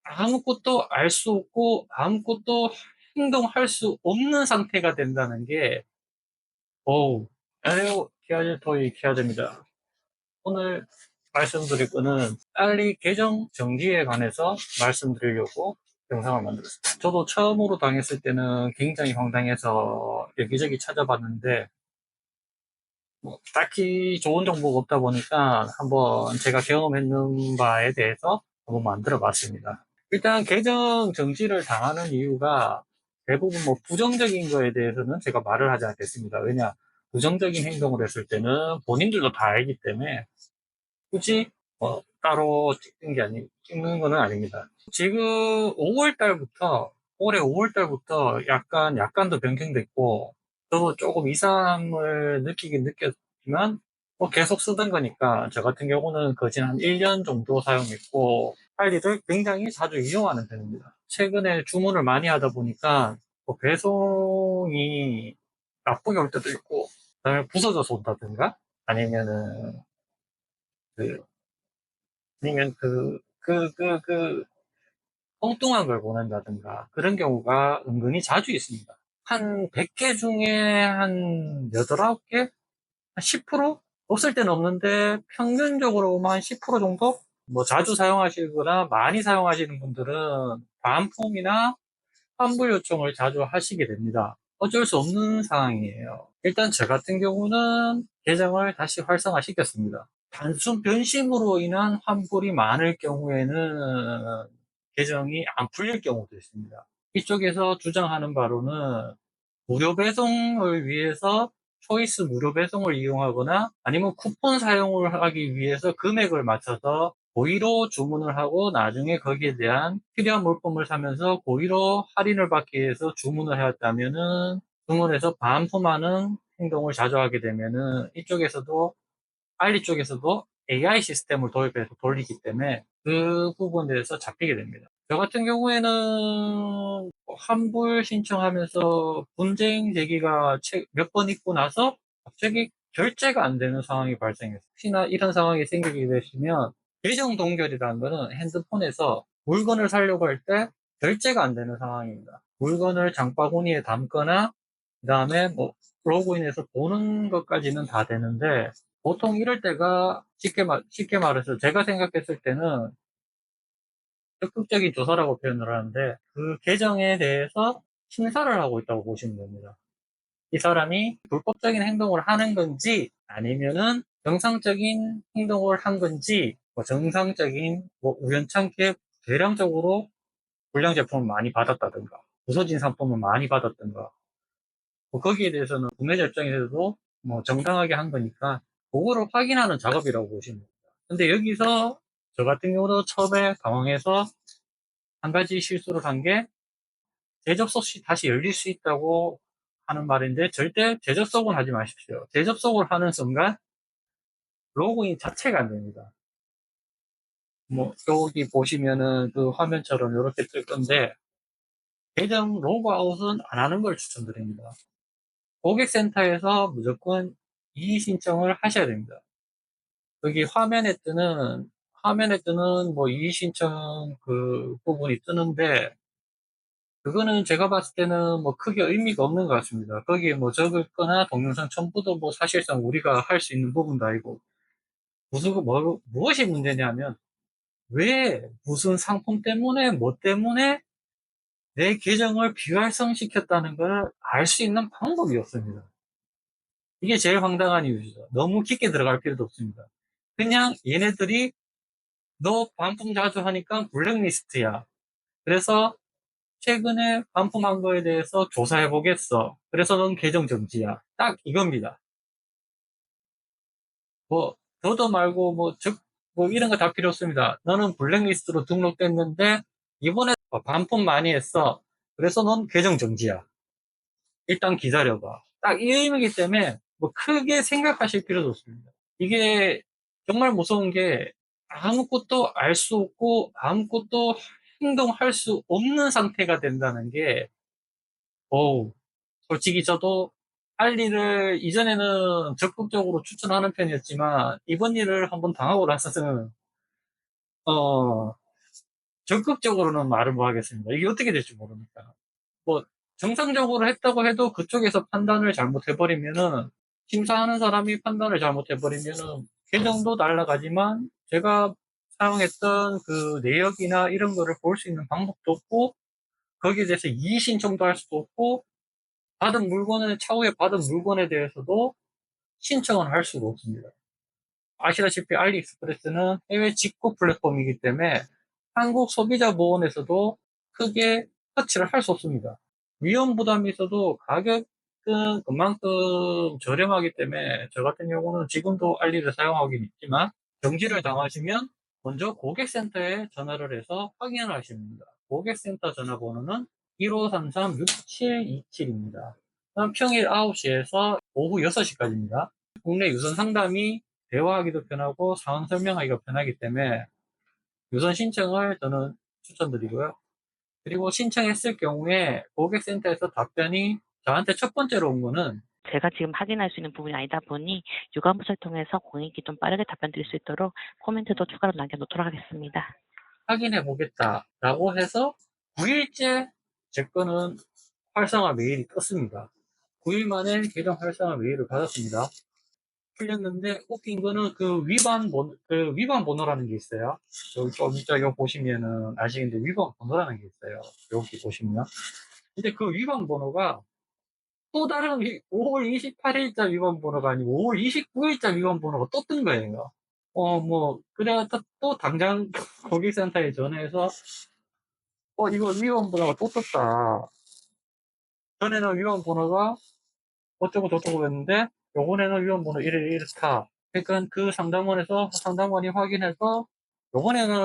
아무것도 알 수 없고 아무것도 행동할 수 없는 상태가 된다는 게, 어우, 에휴, 토익 해야 됩니다. 오늘 말씀드릴 거는 빨리 계정 정지에 관해서 말씀드리려고 영상을 만들었습니다. 저도 처음으로 당했을 때는 굉장히 황당해서 여기저기 찾아봤는데, 딱히 좋은 정보가 없다 보니까 한번 제가 경험했는 바에 대해서 한번 만들어 봤습니다. 일단 계정 정지를 당하는 이유가 대부분 부정적인 거에 대해서는 제가 말을 하지 않겠습니다. 왜냐, 부정적인 행동을 했을 때는 본인들도 다 알기 때문에 굳이 따로 찍는 거는 아닙니다. 지금 5월 달부터, 올해 5월 달부터 약간도 변경됐고, 저도 조금 이상함을 느끼긴 느꼈지만, 계속 쓰던 거니까, 저 같은 경우는 거진 한 1년 정도 사용했고, 파일리를 굉장히 자주 이용하는 편입니다. 최근에 주문을 많이 하다 보니까, 배송이 나쁘게 올 때도 있고, 부서져서 온다든가, 아니면은, 그, 아니면 엉뚱한 걸 보낸다든가 그런 경우가 은근히 자주 있습니다. 한 100개 중에 한 8, 9개? 한 10%? 없을 때는 없는데 평균적으로 한 10% 정도? 자주 사용하시거나 많이 사용하시는 분들은 반품이나 환불 요청을 자주 하시게 됩니다. 어쩔 수 없는 상황이에요. 일단 저 같은 경우는 계정을 다시 활성화시켰습니다. 단순 변심으로 인한 환불이 많을 경우에는 계정이 안 풀릴 경우도 있습니다. 이쪽에서 주장하는 바로는 무료 배송을 위해서 초이스 무료 배송을 이용하거나 아니면 쿠폰 사용을 하기 위해서 금액을 맞춰서 고의로 주문을 하고 나중에 거기에 대한 필요한 물품을 사면서 고의로 할인을 받기 위해서 주문을 해왔다면은 주문해서 반품하는 행동을 자주 하게 되면은 이쪽에서도 알리 쪽에서도 AI 시스템을 도입해서 돌리기 때문에 그 부분에 대해서 잡히게 됩니다. 저 같은 경우에는 환불 신청하면서 분쟁 제기가 몇 번 있고 나서 갑자기 결제가 안 되는 상황이 발생했어요. 혹시나 이런 상황이 생기게 되시면 계정 동결이라는 것은 핸드폰에서 물건을 사려고 할 때 결제가 안 되는 상황입니다. 물건을 장바구니에 담거나 그 다음에 로그인해서 보는 것까지는 다 되는데 보통 이럴 때가 쉽게 말해서 제가 생각했을 때는 적극적인 조사라고 표현을 하는데 그 계정에 대해서 심사를 하고 있다고 보시면 됩니다. 이 사람이 불법적인 행동을 하는 건지 아니면은 정상적인 행동을 한 건지 정상적인 우연찮게 대량적으로 불량 제품을 많이 받았다든가 부서진 상품을 많이 받았던가 거기에 대해서는 구매자 입장에서도 정당하게 한 거니까 그거를 확인하는 작업이라고 보시면 됩니다. 근데 여기서 저 같은 경우도 처음에 당황해서 한 가지 실수를 한 게 재접속 시 다시 열릴 수 있다고 하는 말인데 절대 재접속은 하지 마십시오. 재접속을 하는 순간 로그인 자체가 안 됩니다. 여기 보시면은 그 화면처럼 이렇게 뜰 건데 계정 로그아웃은 안 하는 걸 추천드립니다. 고객센터에서 무조건 이의 신청을 하셔야 됩니다. 여기 화면에 뜨는 이의 신청 그 부분이 뜨는데 그거는 제가 봤을 때는 크게 의미가 없는 것 같습니다. 거기에 적을 거나 동영상 첨부도 사실상 우리가 할 수 있는 부분도 아니고 무엇이 문제냐면 왜 무슨 상품 때문에 때문에 내 계정을 비활성시켰다는 걸 알 수 있는 방법이 없습니다. 이게 제일 황당한 이유죠. 너무 깊게 들어갈 필요도 없습니다. 그냥 얘네들이 너 반품 자주 하니까 블랙리스트야. 그래서 최근에 반품한 거에 대해서 조사해 보겠어. 그래서 넌 계정 정지야. 딱 이겁니다. 더도 말고 이런 거 다 필요 없습니다. 너는 블랙리스트로 등록됐는데 이번에 반품 많이 했어. 그래서 넌 계정 정지야. 일단 기다려봐. 딱 이 의미이기 때문에 크게 생각하실 필요도 없습니다. 이게 정말 무서운 게 아무것도 알 수 없고 아무것도 행동할 수 없는 상태가 된다는 게, 어우, 솔직히 저도 할 일을 이전에는 적극적으로 추천하는 편이었지만 이번 일을 한번 당하고 나서는 어, 적극적으로는 말을 못 하겠습니다. 이게 어떻게 될지 모르니까. 뭐 정상적으로 했다고 해도 그쪽에서 판단을 잘못해버리면은, 심사하는 사람이 판단을 잘못해버리면은 계정도 날아가지만 제가 사용했던 그 내역이나 이런 거를 볼 수 있는 방법도 없고, 거기에 대해서 이의 신청도 할 수도 없고, 차후에 받은 물건에 대해서도 신청을 할 수가 없습니다. 아시다시피 알리익스프레스는 해외 직구 플랫폼이기 때문에 한국 소비자 보호원에서도 크게 터치를 할 수 없습니다. 위험 부담이 있어도 가격은 그만큼 저렴하기 때문에 저 같은 경우는 지금도 알리를 사용하긴 있지만, 정지를 당하시면 먼저 고객센터에 전화를 해서 확인을 하시면 됩니다. 고객센터 전화번호는 1533-6727입니다. 평일 9시에서 오후 6시까지입니다. 국내 유선 상담이 대화하기도 편하고 상황 설명하기가 편하기 때문에 유선 신청을 저는 추천드리고요. 그리고 신청했을 경우에 고객센터에서 답변이 저한테 첫 번째로 온 거는, 제가 지금 확인할 수 있는 부분이 아니다 보니 유관부서를 통해서 고객이 좀 빠르게 답변 드릴 수 있도록 코멘트도 추가로 남겨놓도록 하겠습니다. 확인해 보겠다라고 해서 9일째 제 거는 활성화 메일이 떴습니다. 9일 만에 계정 활성화 메일을 받았습니다. 풀렸는데 웃긴 거는 그 위반 번호라는 게 있어요. 여기 좀 이따 여기 보시면은 아시겠는데 위반 번호라는 게 있어요. 여기 보시면. 근데 그 위반 번호가 또 다른 5월 28일자 위반 번호가 아니고 5월 29일자 위반 번호가 또 뜬 거예요. 그래, 또 당장 고객센터에 전화해서, 이거 위반 번호가 또 떴다. 전에는 위반 번호가 어쩌고 저쩌고 했는데, 요번에는 위반 번호 이렇다. 그러니까 그 상담원이 확인해서, 요번에는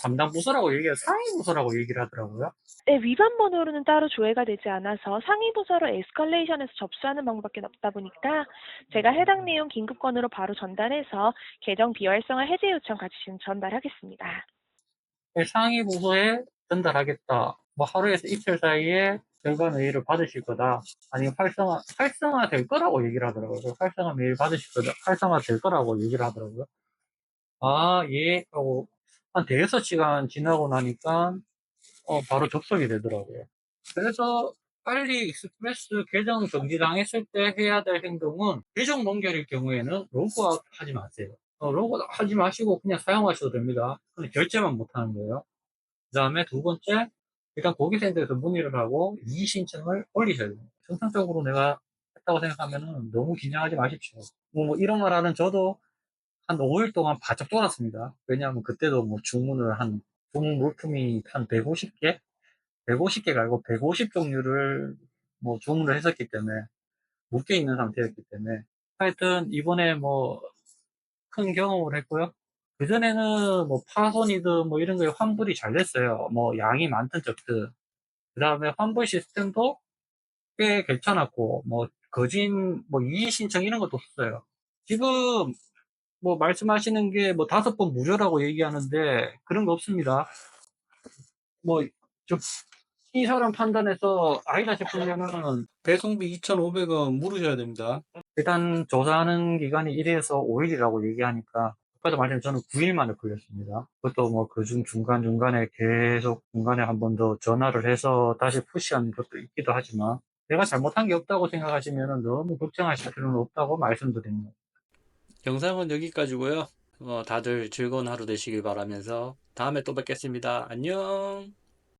담당 부서라고 상위 부서라고 얘기를 하더라고요. 네, 위반 번호로는 따로 조회가 되지 않아서 상위 부서로 에스컬레이션해서 접수하는 방법밖에 없다 보니까 제가 해당 내용 긴급 건으로 바로 전달해서 계정 비활성화 해제 요청 같이 전달하겠습니다. 상위 부서에 전달하겠다. 뭐 하루에서 이틀 사이에 결과 메일을 받으실 거다. 아니면 활성화 될 거라고 얘기를 하더라고요. 활성화 메일 받으실 거다. 활성화 될 거라고 얘기를 하더라고요. 아, 예. 하고 한 대여섯 시간 지나고 나니까 바로 접속이 되더라고요. 그래서 빨리 익스프레스 계정 정지당했을 때 해야 될 행동은, 계정 동결일 경우에는 로그아웃 하지 마세요. 로그아웃 하지 마시고 그냥 사용하셔도 됩니다. 근데 결제만 못하는 거예요. 그 다음에 두 번째, 일단 고객센터에서 문의를 하고 이의 신청을 올리셔야 됩니다. 정상적으로 내가 했다고 생각하면 너무 긴장하지 마십시오. 이런 말 하는 저도 한 5일 동안 바짝 돌았습니다. 왜냐하면 그때도 주문 물품이 한 150개? 150개가 아니고 150 종류를 주문을 했었기 때문에, 묶여 있는 상태였기 때문에. 하여튼, 이번에 큰 경험을 했고요. 그전에는 파손이든 이런 거에 환불이 잘 됐어요. 양이 많든 적든. 그 다음에 환불 시스템도 꽤 괜찮았고, 거진, 이의 신청 이런 것도 없어요. 지금, 말씀하시는 게 5번 무료라고 얘기하는데, 그런 거 없습니다. 뭐, 저, 이 사람 판단해서 아니다 싶으면은 배송비 2,500원 물으셔야 됩니다. 일단 조사하는 기간이 1에서 5일이라고 얘기하니까, 아까도 말했지만 저는 9일 만에 풀렸습니다. 그것도 그중 중간중간에 계속 중간에 한 번 더 전화를 해서 다시 푸시한 것도 있기도 하지만, 내가 잘못한 게 없다고 생각하시면 너무 걱정하실 필요는 없다고 말씀드립니다. 영상은 여기까지고요. 다들 즐거운 하루 되시길 바라면서 다음에 또 뵙겠습니다. 안녕.